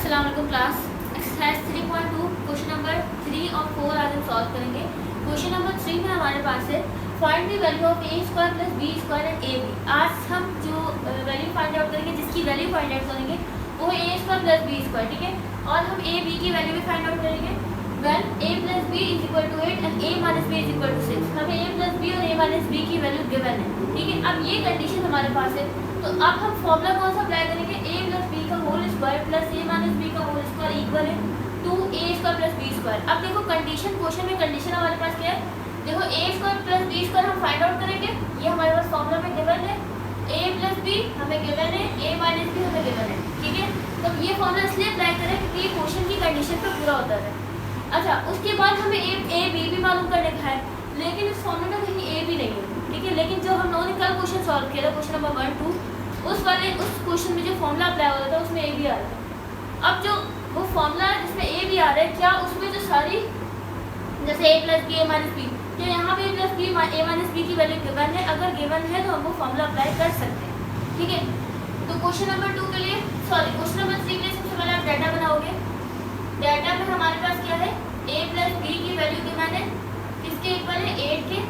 अस्सलाम वालेकुम class. Exercise 3.2 question number 3 और 4 आज हम सॉल्व करेंगे। क्वेश्चन नंबर 3 में हमारे पास है find the value of a square plus b square and a b. आज हम जो वैल्यू फाइंड आउट करेंगे, जिसकी वैल्यू फाइंड आउट करेंगे वो है a square plus b square, ठीक है। और हम ए बी की वैल्यू भी फाइंड आउट करेंगे। When a plus b is equal to 8 and a minus b is equal to 6। हमें ए प्लस बी और ए माइनस बी की वैल्यू गिवन है, ठीक है। अब ये कंडीशन हमारे पास है, तो अब हम फॉर्मूला कौन सा अप्लाई करेंगे? ए प्लस बी का whole square plus a minus b का होल स्क्वायर इक्वल है to a square plus b square. अब देखो कंडीशन, क्वेश्चन में कंडीशन हमारे पास क्या है? देखो ए स्क्वायर प्लस बी स्क्वायर हम फाइंड आउट करेंगे, ये हमारे पास फॉर्मूला में गिवन है। ए प्लस बी हमें गिवन है, ए माइनस बी हमें गिवन है, ठीक है। तो ये फॉर्मूला इसलिए अप्लाई करें क्योंकि ये क्वेश्चन की कंडीशन पर पूरा होता है। अच्छा, उसके बाद हमें ए बी भी मालूम करने का है, लेकिन इस फॉर्मूले में कहीं ए भी नहीं है, ठीक है। लेकिन जो हम लोगों ने कल क्वेश्चन सॉल्व किया था, क्वेश्चन नंबर 1, 2, उस क्वेश्चन में जो फॉर्मूला अप्लाई हो रहा था उसमें ए भी आ रहा था। अब जो वो फॉर्मूला है जिसमें ए भी आ रहा है, क्या उसमें जो सारी जैसे ए प्लस बी ए माइनस बी, क्या यहाँ पे ए प्लस बी ए माइनस बी की वैल्यू गिवन है? अगर गिवन है तो हम वो फॉर्मूला अप्लाई कर सकते हैं, ठीक है। तो क्वेश्चन नंबर 2 के लिए, सॉरी क्वेश्चन नंबर 3 के लिए सबसे पहले आप डाटा बनाओगे। डाटा में हमारे पास क्या है? ए प्लस बी की वैल्यू गिवन है, किसके इक्वल है? 8 के,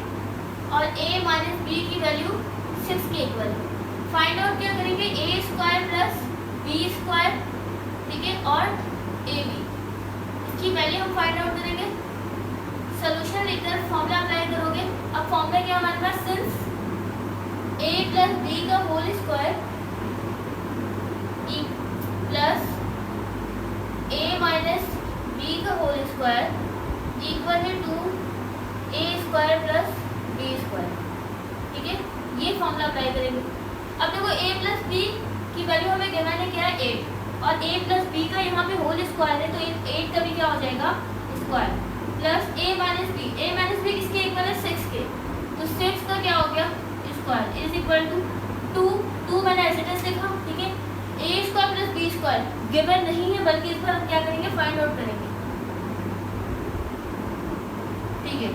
और ए माइनस बी की वैल्यू 6 के इक्वल है। फाइंड आउट क्या करेंगे? ए स्क्वायर प्लस बी स्क्वायर, ठीक है, और ए बी, इसकी वैल्यू हम फाइंड आउट करेंगे। सोल्यूशन लेकर फॉर्मूला अप्लाई करोगे। अब फॉर्मूला क्या हमारे पास? सिंस ए प्लस बी का whole square plus a minus b का होल स्क्वायर इक्वल है to a square plus b square, ठीक है। ये फॉर्मूला अप्लाई करेंगे। अब देखो ए प्लस बी की वैल्यू हमें गिवन है क्या है? 8, और ए प्लस बी का यहाँ पे होल स्क्वायर है, तो 8 का भी क्या हो जाएगा? Square, plus a minus b किसके इक्वल है? 6 के, तो 6 का क्या हो गया? स्क्वायर इज इक्वल टू 2 मैंने ऐसे टेस्ट लिखा, ठीक है। A square plus b square given नहीं है, बल्कि इस पर हम क्या करेंगे? फाइंड आउट करेंगे, ठीक है।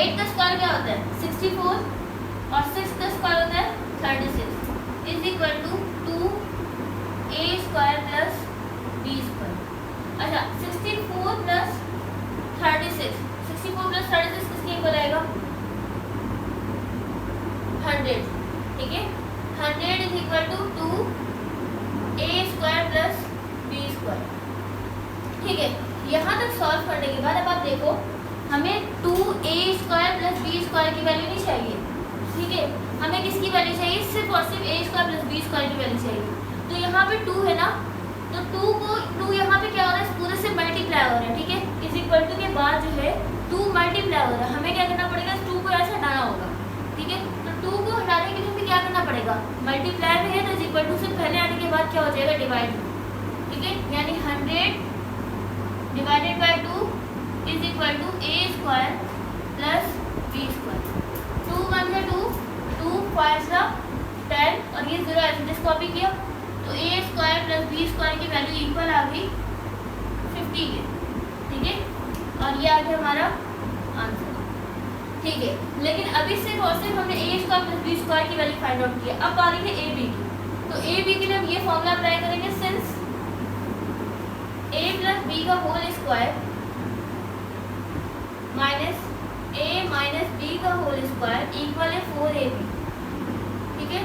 8 का स्क्वायर क्या होता है? 64, और 6 का स्क्वायर होता है 36 is equal to 2 a square plus b square. अच्छा, 64 प्लस 36 किसके इक्वल आएगा? 100, ठीक है। 100 is equal to 2 a square plus b square, ठीक है। यहाँ तक सॉल्व करने के बाद अब आप देखो, हमें 2 a square plus b square की वैल्यू नहीं चाहिए, ठीक है। हमें किसकी वैल्यू चाहिए? सिर्फ और सिर्फ ए स्क्वायर प्लस बी स्क्वायर की वैल्यू चाहिए। तो यहाँ पे 2 है ना, तो 2 यहाँ पे क्या हो रहा है? पूरे से मल्टीप्लाई हो रहा है, ठीक है। इज इक्वल टू के बाद जो है 2 मल्टीप्लाई हो रहा है, हमें क्या करना पड़ेगा? 2 को ऐसे हटाना होगा, ठीक है। तो 2 को हटाने के लिए हमें क्या करना पड़ेगा? मल्टीप्लाई में है तो इज इक्वल टू से पहले आने के बाद क्या हो जाएगा? डिवाइड, ठीक है। यानी 100 divided by 2 is equal to a square plus b square. 2 1 है 2, 2 5 10, और ये 0 ऐसे जिस कॉपी किया, तो ए स्क्वायर प्लस बी स्क्वायर की वैल्यू इक्वल आ गई 50 के, ठीक है। और ये आ गया हमारा आंसर, ठीक है। लेकिन अभी सिर्फ और सिर्फ हमने ए स्क्वायर प्लस बी स्क्वायर की वैल्यू फाइंड आउट किया। अब आ रही है ए बी की, तो ए बी के लिए हम ये फॉर्मूला अप्लाई करेंगे। सिंस ए प्लस बी का whole square minus a minus b का होल स्क्वायर इक्वल है 4ab, ठीक है।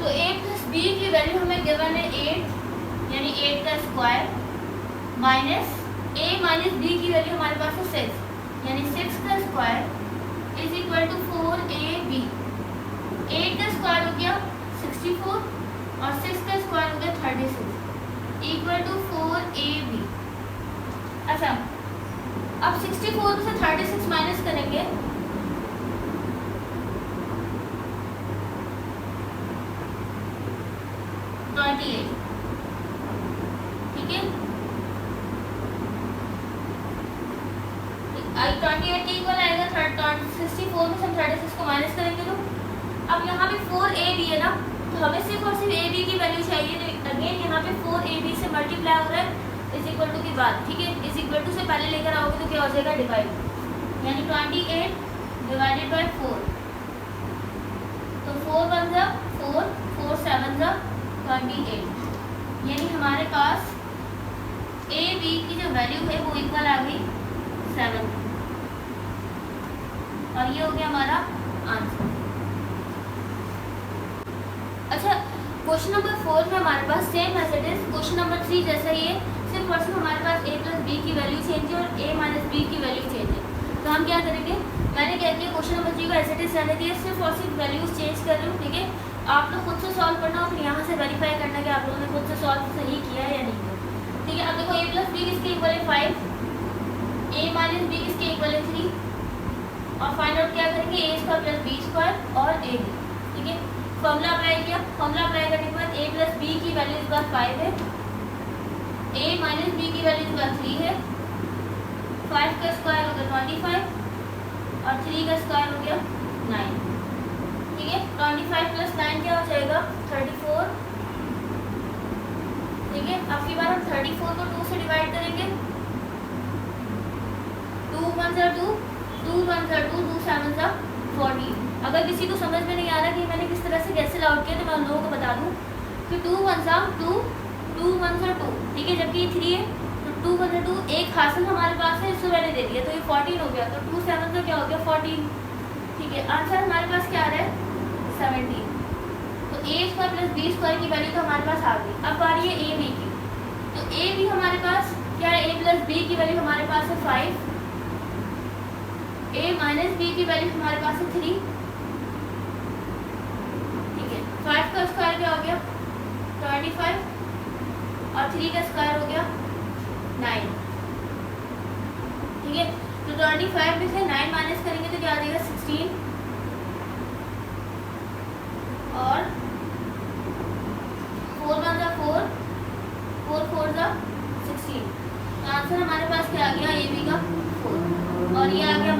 तो a प्लस बी की वैल्यू हमें गिवन है 8, यानी 8 का square, minus a minus b की वैल्यू हमारे पास है 6, यानी 6 का square is equal to 4ab। 8 का स्क्वायर हो गया 64, और 6 का स्क्वायर हो गया 36 इक्वल टू 4ab। अच्छा, अब 64 से 36 माइनस करेंगे, ठीक है। 28 के इक्वल आएगा। 64 में से हम 36 को माइनस करेंगे, तो अब यहाँ पे 4ab है ना, तो हमें सिर्फ और सिर्फ ab की वैल्यू चाहिए। तो अगेन यहाँ पे 4ab से मल्टीप्लाई हो रहा है इज इक्वल टू की बात, ठीक है। इज इक्वल टू से पहले लेकर आओगे तो क्या हो जाएगा? डिवाइड, यानी 28 डिवाइडेड बाई 4, तो 4 1 जा 4, 4 7 जा 28, यानी हमारे पास ए बी की जो वैल्यू है वो इक्वल आ गई 7 और ये हो गया हमारा आंसर। अच्छा, क्वेश्चन नंबर 4 में हमारे पास same as it is question number 3 जैसा ही है, सिर्फ और सिर्फ हमारे पास a प्लस बी की वैल्यू चेंज है और a माइनस बी की वैल्यू चेंज है। तो हम क्या करेंगे, मैंने क्या किया, क्वेश्चन नंबर 3 को एज इट इज रहने दिया, सिर्फ और सिर्फ वैल्यूज चेंज कर रही हूँ। ठीक है, आप लोग खुद से सॉल्व करना और फिर यहाँ से वेरीफाई करना कि आप लोगों ने खुद से सॉल्व सही किया है या नहीं किया। ठीक है, अब देखो a प्लस बी किसके इक्वल है 5, a माइनस बी किसके इक्वल है 3, और फाइंड आउट क्या करेंगे a square plus b square और a बी। ठीक है, फॉर्मूला अप्लाई किया, फॉर्मूला अप्लाई करने के बाद a प्लस बी की वैल्यू इस बार 5 है, a माइनस बी की वैल्यू इस बार 3 है, 5 का स्क्वायर हो गया 25 और 3 का स्क्वायर हो गया 9। ठीक है, 25 प्लस 9 क्या हो जाएगा 34। ठीक है, अब की बार हम 34 को 2 से डिवाइड करेंगे, 2 1 2, 2 1 2, 2 7 14। अगर किसी को समझ में नहीं आ रहा कि मैंने किस तरह से कैसे आउट किया तो मैं उन लोगों को बता दूं कि 2 1 2, 2 1 2। ठीक है, जबकि ये 3 है तो 2 1 2, एक हासिल हमारे पास है, इसको मैंने दे दिया तो ये 14 हो गया, तो 2 7 क्या हो गया 14। ठीक है, आंसर हमारे पास क्या आ रहा है 17। तो a square plus b square की वैल्यू तो हमारे पास आ गई। अब आ रही है ए बी की, तो ए बी हमारे पास क्या है, a प्लस बी की वैल्यू हमारे पास है 5, a माइनस बी की वैल्यू हमारे पास है 3। 5 का स्क्वायर क्या हो गया 25 और 3 का स्क्वायर हो गया 9। ठीक है, तो 25 में से 9 माइनस करेंगे तो क्या आ जाएगा 16 और 4 1 4, 4 4 16। तो आंसर हमारे पास क्या आ गया ए बी का 4 और ये आ गया